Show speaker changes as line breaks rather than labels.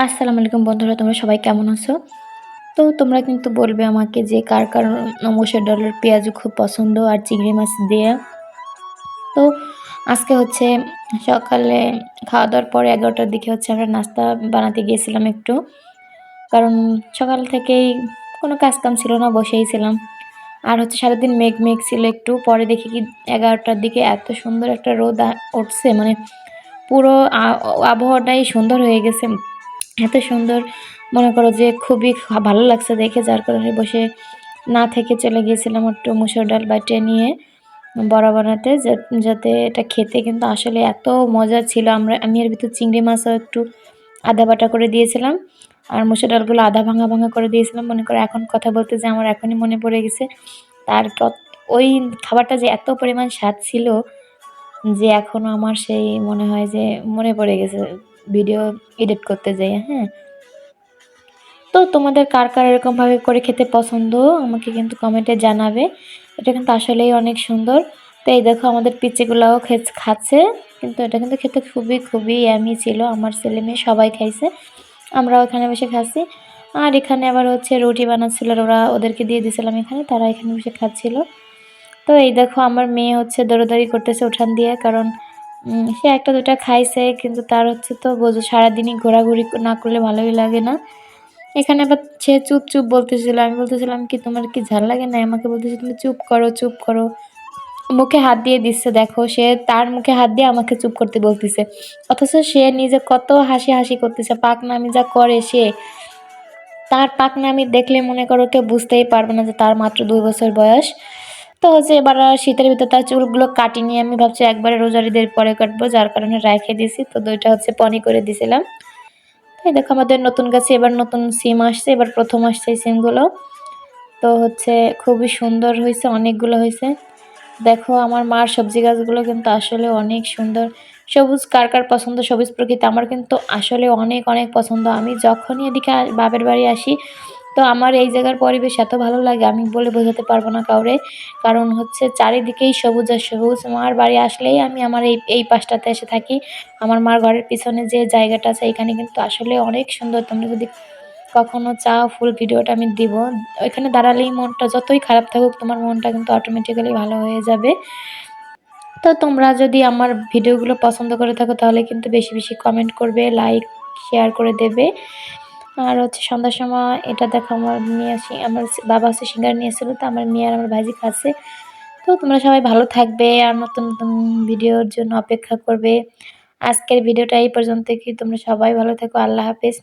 আসসালামু আলাইকুম বন্ধুরা, তোমরা সবাই কেমন আছো? তো তোমরা কিন্তু বলবে আমাকে যে কার মসুর ডালের পেঁয়াজু খুব পছন্দ আর চিংড়ি মাছ দিয়ে। তো আজকে হচ্ছে সকালে খাওয়া-দাওয়ার পরে ১১টার দিকে হচ্ছে আমরা নাস্তা বানাতে গিয়েছিলাম একটু। কারণ সকাল থেকেই কোনো কাজ-কাম ছিল না, বসেই ছিলাম। আর হচ্ছে সারাদিন মেঘ ছিল একটু। পরে দেখি কি ১১টার দিকে এত সুন্দর একটা রোদ উঠছে, মানে পুরো আবহাওয়াটাই সুন্দর হয়ে গেছে। এত সুন্দর, মনে করো যে খুবই ভালো লাগছে দেখে, যার কারণে বসে না থেকে চলে গিয়েছিলাম একটু মসুর ডাল বাটিয়ে নিয়ে বড়া বানাতে, যাতে এটা খেতে কিন্তু আসলে এত মজা ছিল। আমি এর ভিতর চিংড়ি মাছও একটু আধা বাটা করে দিয়েছিলাম আর মসুর ডালগুলো আধা ভাঙা করে দিয়েছিলাম। মনে করো এখন কথা বলতে যে আমার এখনই মনে পড়ে গেছে তার ওই খাবারটা যে এত পরিমাণ স্বাদ ছিল যে এখনও আমার সেই মনে হয় যে মনে পড়ে গেছে ভিডিও এডিট করতে যাই। হ্যাঁ, তো তোমাদের কার এরকমভাবে করে খেতে পছন্দ আমাকে কিন্তু কমেন্টে জানাবে। এটা কিন্তু আসলেই অনেক সুন্দর। তো এই দেখো আমাদের পিচ্চিগুলাও খাচ্ছে, কিন্তু এটা কিন্তু খেতে খুবই ইয়ামি ছিল। আমার ছেলে-মেয়ে সবাই খাইছে। আমরাও এখানে বসে খাচ্ছি। আর এখানে আবার হচ্ছে রুটি বানাচ্ছিল, ওদেরকে দিয়ে দিয়েছিলাম এখানে, তারা এখানে বসে খাচ্ছিল। তো এই দেখো আমার মেয়ে হচ্ছে দৌড়াদৌড়ি করতেছে উঠান দিয়ে, কারণ সে ১টা ২টা খাইছে, কিন্তু তার হচ্ছে তো বোঝো সারাদিনই ঘোরাঘুরি না করলে ভালোই লাগে না। এখানে আবার সে চুপ বলতেছিল। আমি বলতেছিলাম কি, তোমার কি ঝাল লাগে না? আমাকে বলতেছে তুমি চুপ করো। মুখে হাত দিয়ে দিচ্ছে, দেখো সে তার মুখে হাত দিয়ে আমাকে চুপ করতে বলতেছে। অথচ সে নিজে কত হাসি করতেছে, পাকনামি যা করে সে। তার পাকনামি দেখলে মনে করো কেউ বুঝতেই পারবে না যে তার মাত্র ২ বছর বয়স। তো হচ্ছে এবার আর শীতের ভিতর তার চুলগুলো কাটিনি, আমি ভাবছি একবারে রোজার ঈদের পরে কাটবো, যার কারণে রেখে দিয়েছি। তো ২টা হচ্ছে পনি করে দিয়েছিলাম। এই দেখো আমাদের নতুন গাছে এবার নতুন সিম আসছে, এবার প্রথম আসছে এই সিমগুলো। তো হচ্ছে খুবই সুন্দর হয়েছে, অনেকগুলো হয়েছে। দেখো আমার মার সবজি গাছগুলো কিন্তু আসলে অনেক সুন্দর। সবুজ কার পছন্দ, সবুজ প্রকৃতি আমার কিন্তু আসলে অনেক পছন্দ। আমি যখনই এদিকে বাপের বাড়ি আসি, তো আমার এই জায়গার পরিবেশ এত ভালো লাগে আমি বলে বোঝাতে পারবো না কাউরে। কারণ হচ্ছে চারিদিকেই সবুজ আর সবুজ। মার বাড়ি আসলেই আমি আমার এই পাশটাতে এসে থাকি। আমার মার ঘরের পিছনে যে জায়গাটা আছে এখানে কিন্তু আসলে অনেক সুন্দর। তোমরা যদি কখনো চাও ফুল ভিডিওটা আমি দিব। ওইখানে দাঁড়ালেই মনটা যতই খারাপ থাকুক, তোমার মনটা কিন্তু অটোমেটিক্যালি ভালো হয়ে যাবে। তো তোমরা যদি আমার ভিডিওগুলো পছন্দ করে থাকো তাহলে কিন্তু বেশি কমেন্ট করবে, লাইক, শেয়ার করে দেবে। আর হচ্ছে সন্ধ্যার সময় এটা দেখো আমার মেয়ে আমার বাবা হচ্ছে সিঙ্গারা নিয়ে এসেছিলো, তো আমার মেয়ে আর আমার ভাইজি খাচ্ছে। তো তোমরা সবাই ভালো থাকবে আর নতুন ভিডিওর জন্য অপেক্ষা করবে। আজকের ভিডিওটা এই পর্যন্তই। তোমরা সবাই ভালো থেকো। আল্লাহ হাফেজ।